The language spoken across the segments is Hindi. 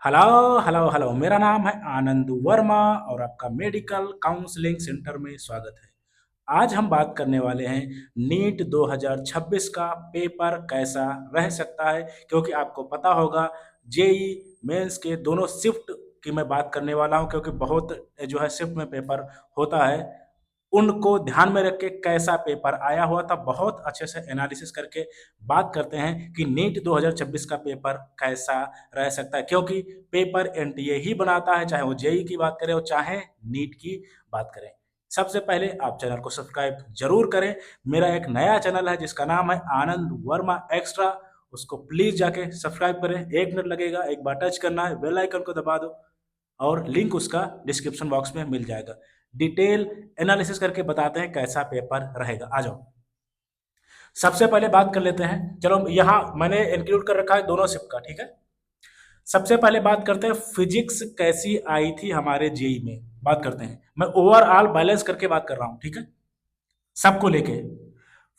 हेलो हेलो हेलो, मेरा नाम है आनंद वर्मा और आपका मेडिकल काउंसलिंग सेंटर में स्वागत है। आज हम बात करने वाले हैं नीट 2026 का पेपर कैसा रह सकता है, क्योंकि आपको पता होगा जेई मेंस के दोनों शिफ्ट की मैं बात करने वाला हूं, क्योंकि बहुत जो है शिफ्ट में पेपर होता है। उनको ध्यान में रख के कैसा पेपर आया हुआ था, बहुत अच्छे से एनालिसिस करके बात करते हैं कि नीट 2026 का पेपर कैसा रह सकता है, क्योंकि पेपर एनटीए ही बनाता है, चाहे वो जेई की बात करें और चाहे नीट की बात करें। सबसे पहले आप चैनल को सब्सक्राइब जरूर करें। मेरा एक नया चैनल है जिसका नाम है आनंद वर्मा एक्स्ट्रा, उसको प्लीज जाके सब्सक्राइब करें। 1 मिनट लगेगा, एक बार टच करना है, बेल आइकन को दबा दो और लिंक उसका डिस्क्रिप्शन बॉक्स में मिल जाएगा। डिटेल एनालिसिस करके बताते हैं कैसा पेपर रहेगा। आ जाओ, सबसे पहले बात कर लेते हैं। चलो, यहाँ मैंने इंक्लूड कर रखा है दोनों शिफ्ट का, ठीक है। सबसे पहले बात करते हैं फिजिक्स कैसी आई थी हमारे जेई में। बात करते हैं, मैं ओवरऑल बैलेंस करके बात कर रहा हूं, ठीक है, सबको लेके।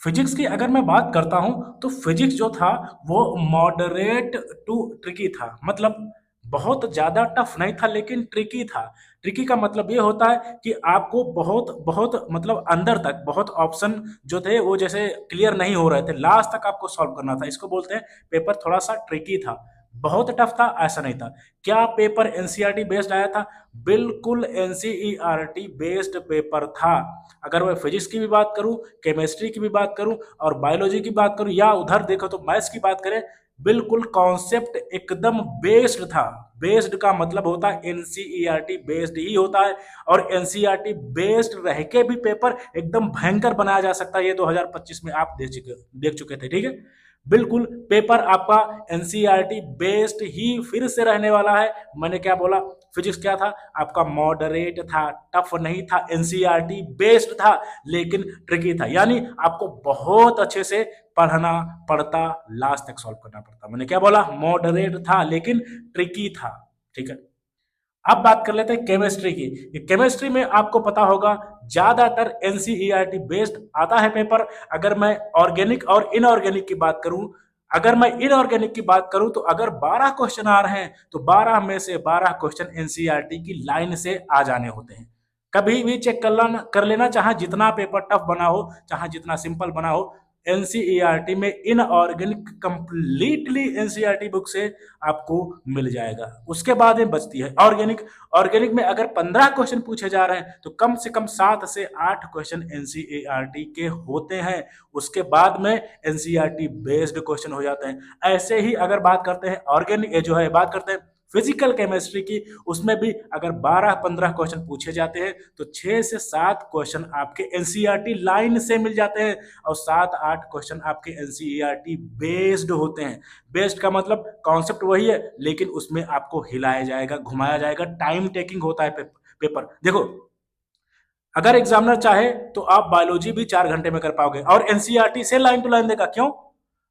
फिजिक्स की अगर मैं बात करता हूं तो फिजिक्स जो था वो मॉडरेट टू ट्रिकी था। मतलब बहुत ज्यादा टफ नहीं था लेकिन ट्रिकी था। ट्रिकी का मतलब ये होता है कि आपको बहुत बहुत मतलब अंदर तक बहुत ऑप्शन जो थे वो जैसे क्लियर नहीं हो रहे थे, लास्ट तक आपको सॉल्व करना था। इसको बोलते हैं पेपर थोड़ा सा ट्रिकी था। बहुत टफ था ऐसा नहीं था। क्या पेपर एनसीईआरटी बेस्ड आया था? बिल्कुल एनसीईआरटी बेस्ड पेपर था। अगर मैं फिजिक्स की भी बात करूं, केमिस्ट्री की भी बात करूं और बायोलॉजी की बात करूं, या उधर देखो तो मैथ्स की बात करें, बिल्कुल कॉन्सेप्ट एकदम बेस्ड था। बेस्ड का मतलब होता है एनसीईआरटी बेस्ड ही होता है, और एनसीईआरटी बेस्ड रह के भी पेपर एकदम भयंकर बनाया जा सकता है। ये 2025 में आप देख चुके थे, ठीक है। बिल्कुल पेपर आपका एनसीईआरटी बेस्ड ही फिर से रहने वाला है। मैंने क्या बोला? फिजिक्स क्या था आपका? मॉडरेट था, टफ नहीं था, एनसीईआरटी बेस्ड था लेकिन ट्रिकी था। यानी आपको बहुत अच्छे से पढ़ना पड़ता, लास्ट तक सॉल्व करना पड़ता। मैंने क्या बोला? मॉडरेट था लेकिन ट्रिकी था, ठीक है। अब बात कर लेते हैं केमिस्ट्री की। केमिस्ट्री में आपको पता होगा ज्यादातर एनसीईआरटी बेस्ड आता है पेपर। अगर मैं ऑर्गेनिक और इनऑर्गेनिक की बात करूं, अगर मैं इनऑर्गेनिक की बात करूं तो अगर 12 क्वेश्चन आ रहे हैं तो 12 में से 12 क्वेश्चन एनसीईआरटी की लाइन से आ जाने होते हैं। कभी भी चेक कर लेना, चाहे जितना पेपर टफ बना हो चाहे जितना सिंपल बना हो, एनसीईआरटी में इनऑर्गेनिक कंप्लीटली एनसीईआरटी बुक से आपको मिल जाएगा। उसके बाद में बचती है ऑर्गेनिक। ऑर्गेनिक में अगर 15 क्वेश्चन पूछे जा रहे हैं तो कम से कम 7 से 8 क्वेश्चन एनसीईआरटी के होते हैं। उसके बाद में एनसीईआरटी बेस्ड क्वेश्चन हो जाते हैं। ऐसे ही अगर बात करते हैं ऑर्गेनिक जो है, बात करते हैं फिजिकल केमिस्ट्री की, उसमें भी अगर 12-15 क्वेश्चन पूछे जाते हैं तो 6 से 7 क्वेश्चन आपके एनसीईआरटी लाइन से मिल जाते हैं और 7-8 क्वेश्चन आपके एनसीईआरटी बेस्ड होते हैं। बेस्ड का मतलब कॉन्सेप्ट वही है लेकिन उसमें आपको हिलाया जाएगा, घुमाया जाएगा, टाइम टेकिंग होता है पेपर। देखो, अगर एग्जामिनर चाहे तो आप बायोलॉजी भी 4 घंटे में कर पाओगे और एनसीईआरटी से लाइन टू लाइन देगा। क्यों?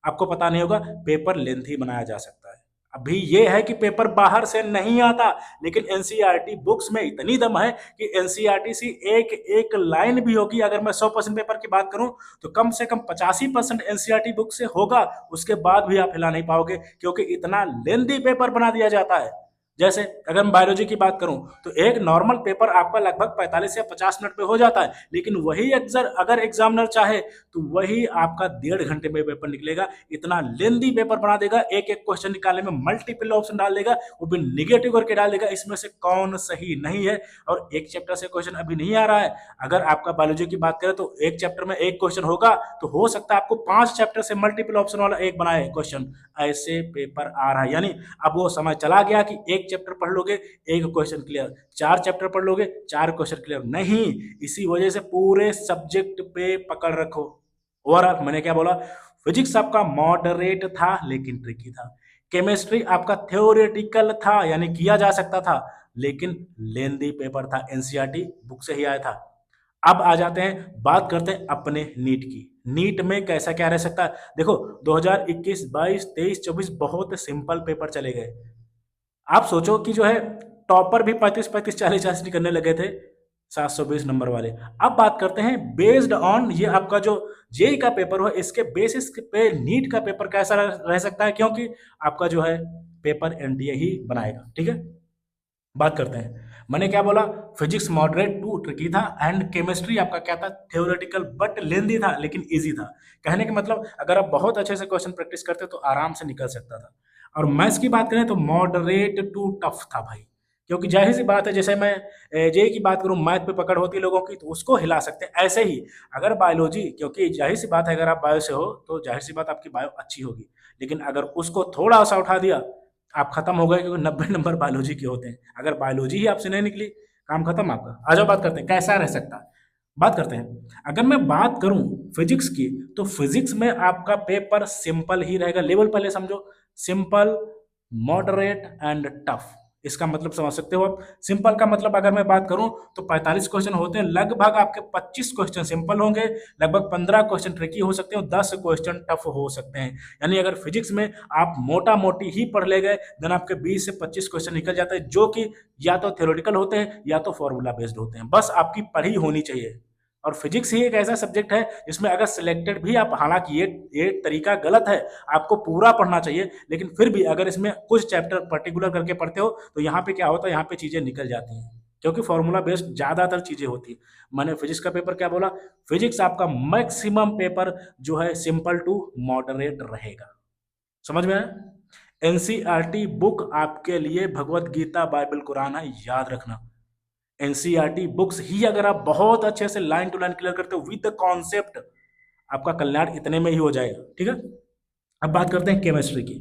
आपको पता नहीं होगा, पेपर लेंथी बनाया जा सकता है। अभी ये है कि पेपर बाहर से नहीं आता, लेकिन एनसीईआरटी बुक्स में इतनी दम है कि एनसीईआरटी सी एक एक लाइन भी होगी। अगर मैं 100% पेपर की बात करूं तो कम से कम 85% एनसीईआरटी बुक से होगा। उसके बाद भी आप हिला नहीं पाओगे, क्योंकि इतना लेंदी पेपर बना दिया जाता है। जैसे अगर मैं बायोलॉजी की बात करूं तो एक नॉर्मल पेपर आपका लगभग 45 या 50 मिनट में हो जाता है, लेकिन वही अगर एग्जामिनर चाहे तो वही आपका 1.5 घंटे में पेपर निकलेगा। इतना लेंदी पेपर बना देगा, एक एक क्वेश्चन निकालने में मल्टीपल ऑप्शन डाल देगा, वो भी निगेटिव करके डाल देगा, इसमें से कौन सही नहीं है। और एक चैप्टर से क्वेश्चन अभी नहीं आ रहा है। अगर आपका बायोलॉजी की बात करें तो एक चैप्टर में एक क्वेश्चन होगा, तो हो सकता है आपको 5 चैप्टर से मल्टीपल ऑप्शन वाला एक बनाए क्वेश्चन। ऐसे पेपर आ रहा है। यानी अब वो समय चला गया कि एक चैप्टर पढ़ लोगे एक क्वेश्चन क्लियर, 4 चैप्टर पढ़ लोगे 4 क्वेश्चन क्लियर। नहीं, इसी वजह से पूरे सब्जेक्ट पे पकड़ रखो। ओवरऑल मैंने क्या बोला? फिजिक्स आपका मॉडरेट था लेकिन ट्रिकी था। केमिस्ट्री आपका थ्योरेटिकल था, यानी किया जा सकता था, लेकिन लेंदी पेपर था, एनसीईआरटी बुक से ही आया था। अब आ जाते हैं, बात करते हैं अपने नीट की। नीट में कैसा क्या रह सकता है? देखो, 2021, 22, 23, 24 बहुत सिंपल पेपर चले गए। आप सोचो कि जो है टॉपर भी 35-35, 40-40 करने लगे थे, 720 नंबर वाले। अब बात करते हैं बेस्ड ऑन ये आपका जो जेई का पेपर हो, इसके बेसिस पे नीट का पेपर कैसा रह सकता है, क्योंकि आपका जो है पेपर एनटीए ही बनाएगा। ठीक है, बात करते हैं। मैंने क्या बोला, फिजिक्स मॉडरेट टू ट्रिकी था एंड केमिस्ट्री आपका क्या था, थ्योरेटिकल बट लेंदी था लेकिन इजी था। कहने का मतलब अगर आप बहुत अच्छे से क्वेश्चन प्रैक्टिस करते तो आराम से निकल सकता था। और मैथ्स की बात करें तो मॉडरेट टू टफ था भाई, क्योंकि जाहिर सी बात है, जैसे मैं जे की बात करूं, मैथ पे पकड़ होती है लोगों की तो उसको हिला सकते हैं, ऐसे ही अगर बायोलॉजी, क्योंकि जाहिर सी बात है अगर आप बायो से हो तो जाहिर सी बात आपकी बायो अच्छी होगी, लेकिन अगर उसको थोड़ा सा उठा दिया आप खत्म हो गए, क्योंकि 90 नंबर बायोलॉजी के होते हैं। अगर बायोलॉजी ही आपसे नहीं निकली, काम खत्म आपका। आ जाओ बात करते हैं कैसा रह सकता है। बात करते हैं, अगर मैं बात करूं फिजिक्स की, तो फिजिक्स में आपका पेपर सिंपल ही रहेगा। लेवल पहले समझो, सिंपल, मॉडरेट एंड टफ। इसका मतलब समझ सकते हो आप। सिंपल का मतलब अगर मैं बात करूं तो 45 क्वेश्चन होते हैं, लगभग आपके 25 क्वेश्चन सिंपल होंगे, लगभग 15 क्वेश्चन ट्रिकी हो सकते हैं और 10 क्वेश्चन टफ हो सकते हैं। यानी अगर फिजिक्स में आप मोटा मोटी ही पढ़ ले गए, देन आपके 20 से 25 क्वेश्चन निकल जाते हैं, जो कि या तो थ्योरेटिकल होते हैं या तो फॉर्मूला बेस्ड होते हैं। बस आपकी पढ़ी होनी चाहिए। और फिजिक्स ही एक ऐसा सब्जेक्ट है जिसमें अगर सिलेक्टेड भी आप, हालांकि ये तरीका गलत है, आपको पूरा पढ़ना चाहिए, लेकिन फिर भी अगर इसमें कुछ चैप्टर पर्टिकुलर करके पढ़ते हो तो यहाँ पे क्या होता है, यहाँ पे चीजें निकल जाती हैं, क्योंकि फॉर्मूला बेस्ड ज्यादातर चीजें होती है। मैंने फिजिक्स का पेपर क्या बोला, फिजिक्स आपका मैक्सिमम पेपर जो है सिंपल टू मॉडरेट रहेगा। समझ में आया। एनसीईआरटी बुक आपके लिए भगवत गीता, बाइबल, कुरान है, याद रखना। एनसीईआरटी बुक्स ही अगर आप बहुत अच्छे से लाइन टू लाइन क्लियर करते हो विद द कॉन्सेप्ट, आपका कल्याण इतने में ही हो जाएगा। ठीक है, अब बात करते हैं केमिस्ट्री की।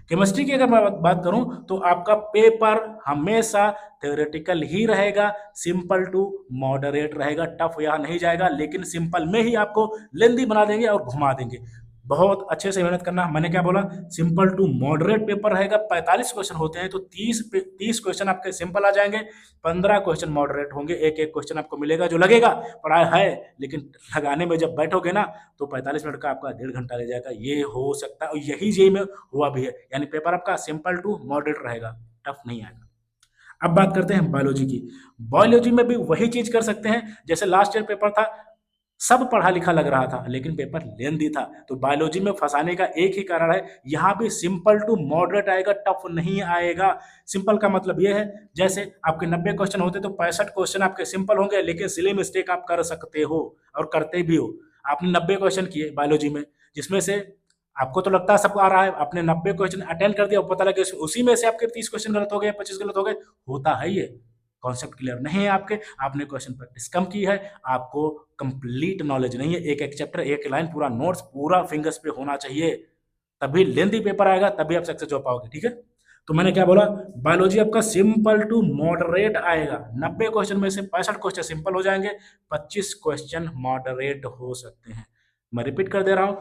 केमिस्ट्री की अगर मैं बात करूं तो आपका पेपर हमेशा थ्योरेटिकल ही रहेगा, सिंपल टू मॉडरेट रहेगा, टफ यहाँ नहीं जाएगा, लेकिन सिंपल में ही आपको लेंदी बना देंगे और घुमा देंगे। बहुत अच्छे से मेहनत करना। मैंने क्या बोला, सिंपल टू मॉडरेट पेपर रहेगा, 45 क्वेश्चन होते हैं तो 30 क्वेश्चन आपके सिंपल आ जाएंगे, 15 क्वेश्चन मॉडरेट होंगे। एक एक क्वेश्चन आपको मिलेगा जो लगेगा पढ़ाई है, लेकिन लगाने में जब बैठोगे ना तो 45 मिनट का आपका 1.5 घंटा ले जाएगा। ये हो सकता है और यही जेई में हुआ भी है, यानी पेपर आपका सिंपल टू मॉडरेट रहेगा, टफ नहीं आएगा। अब बात करते हैं बायोलॉजी की। बायोलॉजी में भी वही चीज कर सकते हैं जैसे लास्ट ईयर पेपर था, सब पढ़ा लिखा लग रहा था लेकिन पेपर लेंदी था, तो बायोलॉजी में फंसाने का एक ही कारण है, यहाँ भी सिंपल टू मॉडरेट आएगा, टफ नहीं आएगा। सिंपल का मतलब ये है, जैसे आपके 90 क्वेश्चन होते तो 65 क्वेश्चन आपके सिंपल होंगे, लेकिन सिली मिस्टेक आप कर सकते हो और करते भी हो। आपने 90 क्वेश्चन किए बायोलॉजी में, जिसमें से आपको तो लगता है सबको आ रहा है, आपने 90 क्वेश्चन अटेंड कर दिया और पता लगे उसी में से आपके 30 क्वेश्चन गलत हो गए, 25 गलत हो गए। होता है ये, कॉन्सेप्ट क्लियर नहीं है आपके, आपने क्वेश्चन प्रैक्टिस कम की है, आपको कंप्लीट नॉलेज नहीं है। एक एक चैप्टर, एक लाइन, पूरा नोट्स पूरा फिंगर्स पे होना चाहिए, तभी लेंथी पेपर आएगा, तभी आप सक्सेस हो पाओगे। ठीक है, तो मैंने क्या बोला, बायोलॉजी आपका सिंपल टू मॉडरेट आएगा, 90 क्वेश्चन में से 65 क्वेश्चन सिंपल हो जाएंगे, 25 क्वेश्चन मॉडरेट हो सकते हैं। मैं रिपीट कर दे रहा हूं,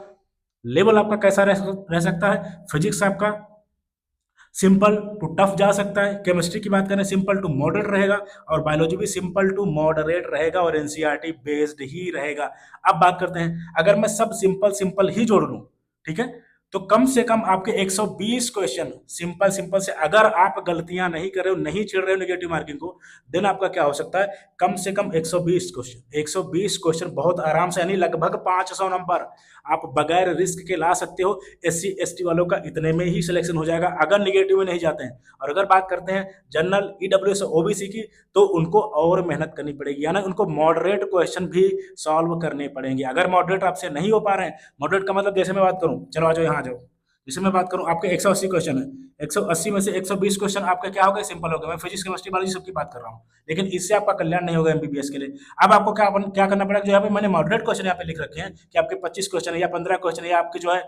लेवल आपका कैसा रह सकता है, फिजिक्स आपका सिंपल टू टफ जा सकता है, केमिस्ट्री की बात करें सिंपल टू मॉडरेट रहेगा, और बायोलॉजी भी सिंपल टू मॉडरेट रहेगा और एनसीईआरटी बेस्ड ही रहेगा। अब बात करते हैं, अगर मैं सब सिंपल सिंपल ही जोड़ लूं, ठीक है, तो कम से कम आपके 120 क्वेश्चन सिंपल सिंपल से, अगर आप गलतियां नहीं कर रहे हो, नहीं छेड़ रहे हो नेगेटिव मार्किंग को, देन आपका क्या हो सकता है, कम से कम 120 क्वेश्चन, 120 क्वेश्चन बहुत आराम से, यानी लगभग 500 नंबर आप बगैर रिस्क के ला सकते हो। एससी एसटी वालों का इतने में ही सिलेक्शन हो जाएगा अगर निगेटिव में नहीं जाते हैं। और अगर बात करते हैं जनरल, ईडब्ल्यूएस, ओबीसी की, तो उनको और मेहनत करनी पड़ेगी, यानी उनको मॉडरेट क्वेश्चन भी सॉल्व करने पड़ेंगे। अगर मॉडरेट आपसे नहीं हो पा रहे हैं, मॉडरेट का मतलब जैसे मैं बात करूं, चलो आ जाओ यहाँ आ जाओ, जैसे मैं बात करूं आपके 180 क्वेश्चन है, 180 में से 120 क्वेश्चन आपका क्या हो गए, सिंपल हो गए। मैं फिजिक्स, केमिस्ट्री, बायोलॉजी सबकी बात कर रहा हूँ, लेकिन इससे आपका कल्याण नहीं होगा एमबीबीएस के लिए। अब आपको क्या करना पड़ेगा, जो यहाँ पे मैंने मॉडरेट क्वेश्चन यहाँ पे लिख रखे हैं कि आपके 25 क्वेश्चन है या 15 क्वेश्चन है, या आपके जो है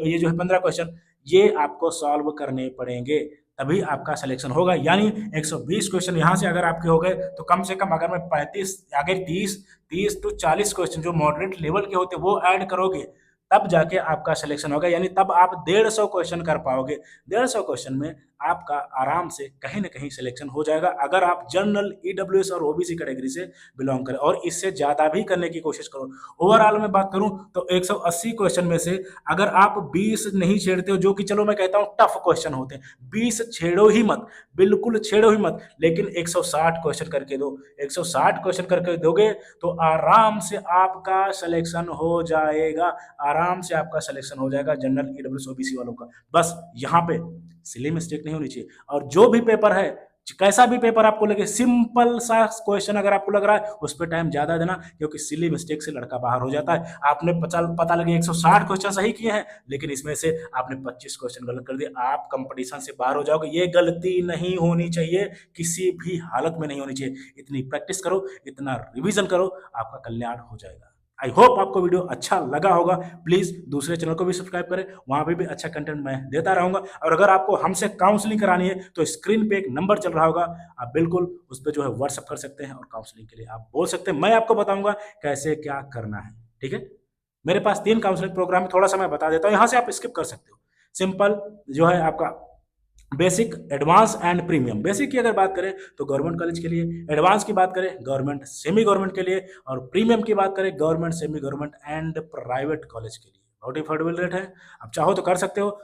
ये जो है 15 क्वेश्चन, ये आपको सॉल्व करने पड़ेंगे, तभी आपका सिलेक्शन होगा। यानी 120 क्वेश्चन यहाँ से अगर आपके हो गए, तो कम से कम अगर मैं 35 आगे 30 टू 40 क्वेश्चन जो मॉडरेट लेवल के होते हैं वो ऐड करोगे, तब जाके आपका सिलेक्शन होगा, यानी तब आप 150 क्वेश्चन कर पाओगे। 150 क्वेश्चन में आपका आराम से कहीं ना कहीं सिलेक्शन हो जाएगा, अगर आप जनरल, ईडब्ल्यूएस और ओबीसी कैटेगरी से बिलोंग करें, और इससे ज्यादा भी करने की कोशिश करो। ओवरऑल में बात करूं तो 180 क्वेश्चन में से अगर आप 20 नहीं छेड़ते हो, जो कि चलो मैं कहता हूं टफ क्वेश्चन होते हैं, 20 छेड़ो ही मत, बिल्कुल छेड़ो ही मत, लेकिन 160 क्वेश्चन करके दो। 160 क्वेश्चन करके दोगे तो आराम से आपका सिलेक्शन हो जाएगा, आराम से आपका सिलेक्शन हो जाएगा जनरल, ईडब्ल्यूएस, ओबीसी वालों का। बस यहाँ पे सिली मिस्टेक नहीं होनी चाहिए। और जो भी पेपर है, कैसा भी पेपर आपको लगे, सिंपल सा क्वेश्चन अगर आपको लग रहा है उस पर टाइम ज्यादा देना, क्योंकि सिली मिस्टेक से लड़का बाहर हो जाता है। आपने पता लगे 160 क्वेश्चन सही किए हैं, लेकिन इसमें से आपने 25 क्वेश्चन गलत कर दिए, आप कंपटीशन से बाहर हो जाओगे। ये गलती नहीं होनी चाहिए, किसी भी हालत में नहीं होनी चाहिए। इतनी प्रैक्टिस करो, इतना रिवीजन करो, आपका कल्याण हो जाएगा। आई होप आपको वीडियो अच्छा लगा होगा। प्लीज दूसरे चैनल को भी सब्सक्राइब करें, वहां पे भी अच्छा कंटेंट मैं देता रहूंगा। और अगर आपको हमसे काउंसलिंग करानी है तो स्क्रीन पे एक नंबर चल रहा होगा, आप बिल्कुल उस पर जो है व्हाट्सअप कर सकते हैं और काउंसलिंग के लिए आप बोल सकते हैं। मैं आपको बताऊंगा कैसे क्या करना है, ठीक है। मेरे पास 3 काउंसलिंग प्रोग्राम है, थोड़ा सा मैं बता देता हूँ, यहाँ से आप स्किप कर सकते हो। सिंपल जो है आपका basic, advance and premium. Basic की अगर बात करें तो गवर्नमेंट कॉलेज के लिए, एडवांस की बात करें गवर्नमेंट सेमी गवर्नमेंट के लिए, और प्रीमियम की बात करें government semi government and private college के लिए। बहुत ही अफोर्डेबल रेट है, आप चाहो तो कर सकते हो।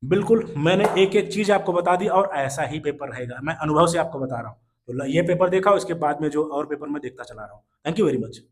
बिल्कुल मैंने एक एक चीज आपको बता दी और ऐसा ही पेपर रहेगा, मैं अनुभव से आपको बता रहा हूँ। तो ये पेपर देखा, उसके बाद में जो और पेपर मैं देखता चला रहा हूँ। Thank you very much.